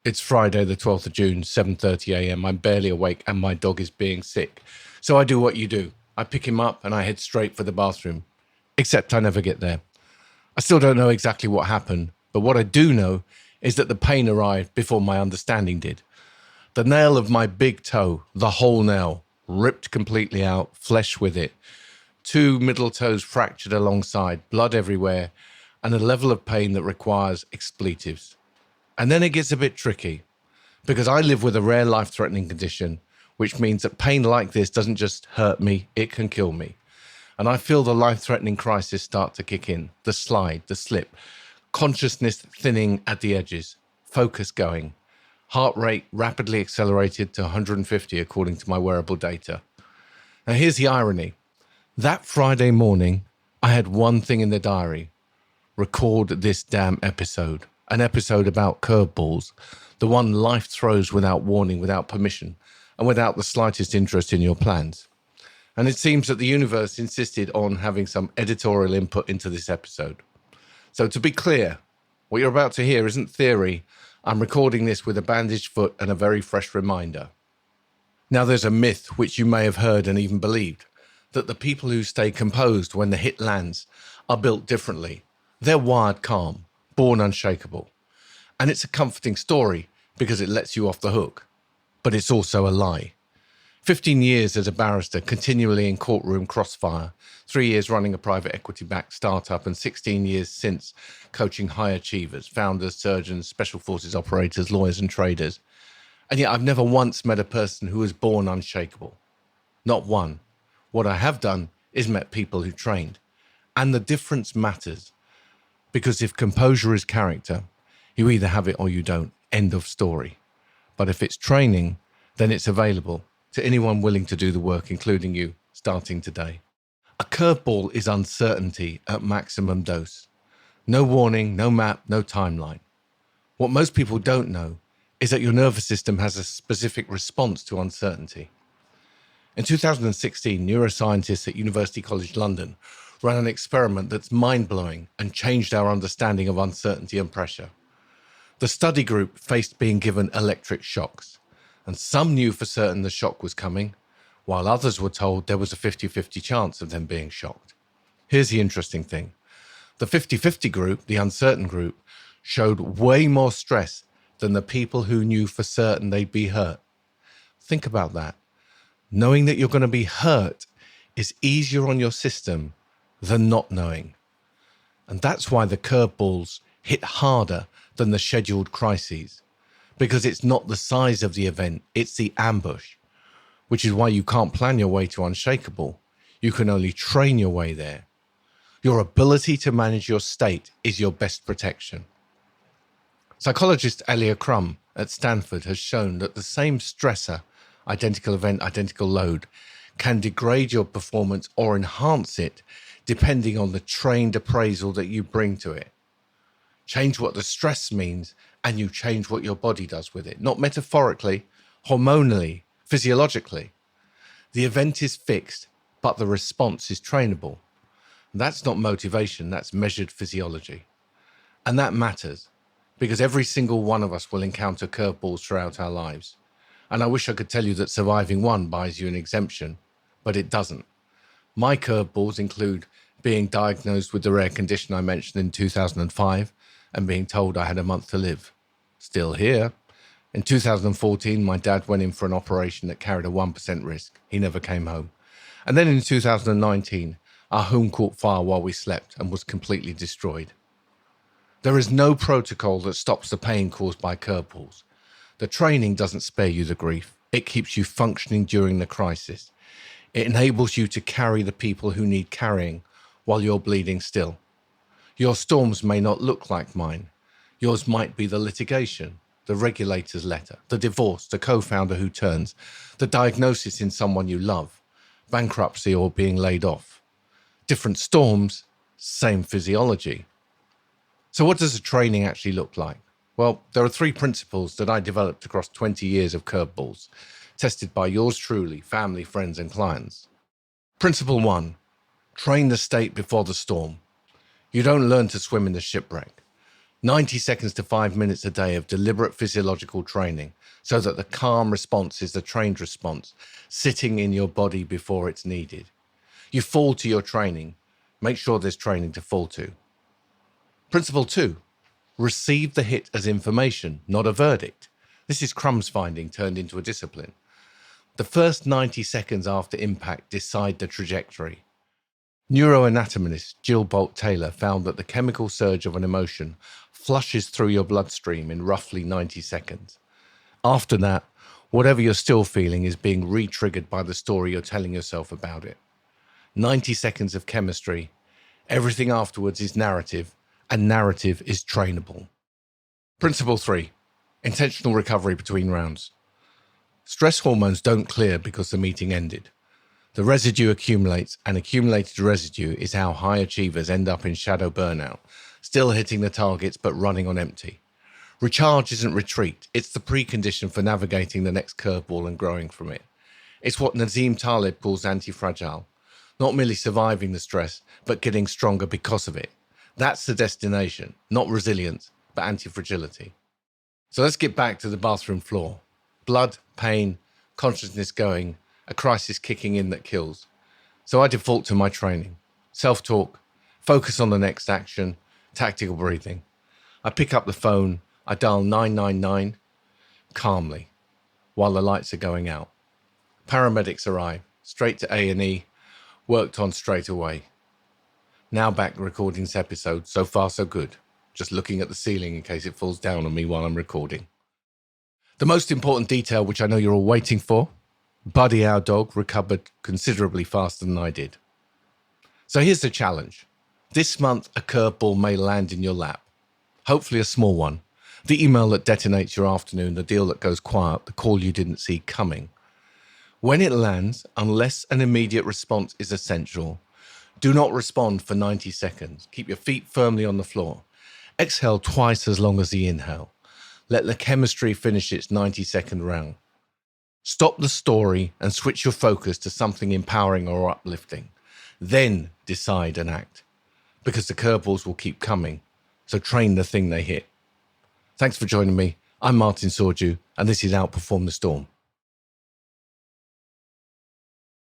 It's Friday, the 12th of June, 7:30 a.m. I'm barely awake and my dog is being sick. So I do what you do. I pick him up and I head straight for the bathroom. Except I never get there. I still don't know exactly what happened, but what I do know is that the pain arrived before my understanding did. The nail of my big toe, the whole nail, ripped completely out, flesh with it. Two middle toes fractured alongside, blood everywhere, and a level of pain that requires expletives. And then it gets a bit tricky, because I live with a rare life-threatening condition, which means that pain like this doesn't just hurt me, it can kill me. And I feel the life-threatening crisis start to kick in, the slide, the slip, consciousness thinning at the edges, focus going, heart rate rapidly accelerated to 150 according to my wearable data. Now here's the irony. That Friday morning, I had one thing in the diary: record this damn episode. An episode about curveballs, the one life throws without warning, without permission, and without the slightest interest in your plans. And it seems that the universe insisted on having some editorial input into this episode. So to be clear, what you're about to hear isn't theory. I'm recording this with a bandaged foot and a very fresh reminder. Now there's a myth, which you may have heard and even believed, that the people who stay composed when the hit lands are built differently. They're wired calm, born unshakable. And it's a comforting story because it lets you off the hook. But it's also a lie. 15 years as a barrister, continually in courtroom crossfire, 3 years running a private equity-backed startup, and 16 years since coaching high achievers, founders, surgeons, special forces operators, lawyers and traders. And yet I've never once met a person who was born unshakable. Not one. What I have done is met people who trained. And the difference matters. Because if composure is character, you either have it or you don't. End of story. But if it's training, then it's available to anyone willing to do the work, including you, starting today. A curveball is uncertainty at maximum dose. No warning, no map, no timeline. What most people don't know is that your nervous system has a specific response to uncertainty. In 2016, neuroscientists at University College London ran an experiment that's mind-blowing and changed our understanding of uncertainty and pressure. The study group faced being given electric shocks, and some knew for certain the shock was coming, while others were told there was a 50-50 chance of them being shocked. Here's the interesting thing. The 50-50 group, the uncertain group, showed way more stress than the people who knew for certain they'd be hurt. Think about that. Knowing that you're going to be hurt is easier on your system than not knowing. And that's why the curveballs hit harder than the scheduled crises, because it's not the size of the event, it's the ambush, which is why you can't plan your way to unshakable. You can only train your way there. Your ability to manage your state is your best protection. Psychologist Alia Crum at Stanford has shown that the same stressor, identical event, identical load, can degrade your performance or enhance it depending on the trained appraisal that you bring to it. Change what the stress means and you change what your body does with it, not metaphorically, hormonally, physiologically. The event is fixed, but the response is trainable. That's not motivation, that's measured physiology. And that matters because every single one of us will encounter curveballs throughout our lives. And I wish I could tell you that surviving one buys you an exemption, but it doesn't. My curveballs include being diagnosed with the rare condition I mentioned in 2005 and being told I had a month to live. Still here. In 2014, my dad went in for an operation that carried a 1% risk. He never came home. And then in 2019, our home caught fire while we slept and was completely destroyed. There is no protocol that stops the pain caused by curveballs. The training doesn't spare you the grief. It keeps you functioning during the crisis. It enables you to carry the people who need carrying while you're bleeding still. Your storms may not look like mine. Yours might be the litigation, the regulator's letter, the divorce, the co-founder who turns, the diagnosis in someone you love, bankruptcy or being laid off. Different storms, same physiology. So what does the training actually look like? Well, there are 3 principles that I developed across 20 years of curveballs, tested by yours truly, family, friends, and clients. Principle 1, train the state before the storm. You don't learn to swim in the shipwreck. 90 seconds to 5 minutes a day of deliberate physiological training so that the calm response is the trained response, sitting in your body before it's needed. You fall to your training. Make sure there's training to fall to. Principle 2, receive the hit as information, not a verdict. This is crumbs finding turned into a discipline. The first 90 seconds after impact decide the trajectory. Neuroanatomist Jill Bolt Taylor found that the chemical surge of an emotion flushes through your bloodstream in roughly 90 seconds. After that, whatever you're still feeling is being re-triggered by the story you're telling yourself about it. 90 seconds of chemistry. Everything afterwards is narrative, and narrative is trainable. Principle 3, intentional recovery between rounds. Stress hormones don't clear because the meeting ended. The residue accumulates, and accumulated residue is how high achievers end up in shadow burnout, still hitting the targets but running on empty. Recharge isn't retreat, it's the precondition for navigating the next curveball and growing from it. It's what Nazim Taleb calls anti-fragile, not merely surviving the stress, but getting stronger because of it. That's the destination, not resilience, but anti-fragility. So let's get back to the bathroom floor. Blood, pain, consciousness going, a crisis kicking in that kills. So I default to my training. Self-talk, focus on the next action, tactical breathing. I pick up the phone, I dial 999 calmly while the lights are going out. Paramedics arrive, straight to A&E, worked on straight away. Now back recording this episode, so far so good. Just looking at the ceiling in case it falls down on me while I'm recording. The most important detail, which I know you're all waiting for, Buddy, our dog, recovered considerably faster than I did. So here's the challenge. This month, a curveball may land in your lap. Hopefully a small one. The email that detonates your afternoon, the deal that goes quiet, the call you didn't see coming. When it lands, unless an immediate response is essential, do not respond for 90 seconds. Keep your feet firmly on the floor. Exhale twice as long as the inhale. Let the chemistry finish its 90-second round. Stop the story and switch your focus to something empowering or uplifting. Then decide and act, because the curveballs will keep coming. So train the thing they hit. Thanks for joining me. I'm Martin Soorjoo, and this is Outperform the Storm.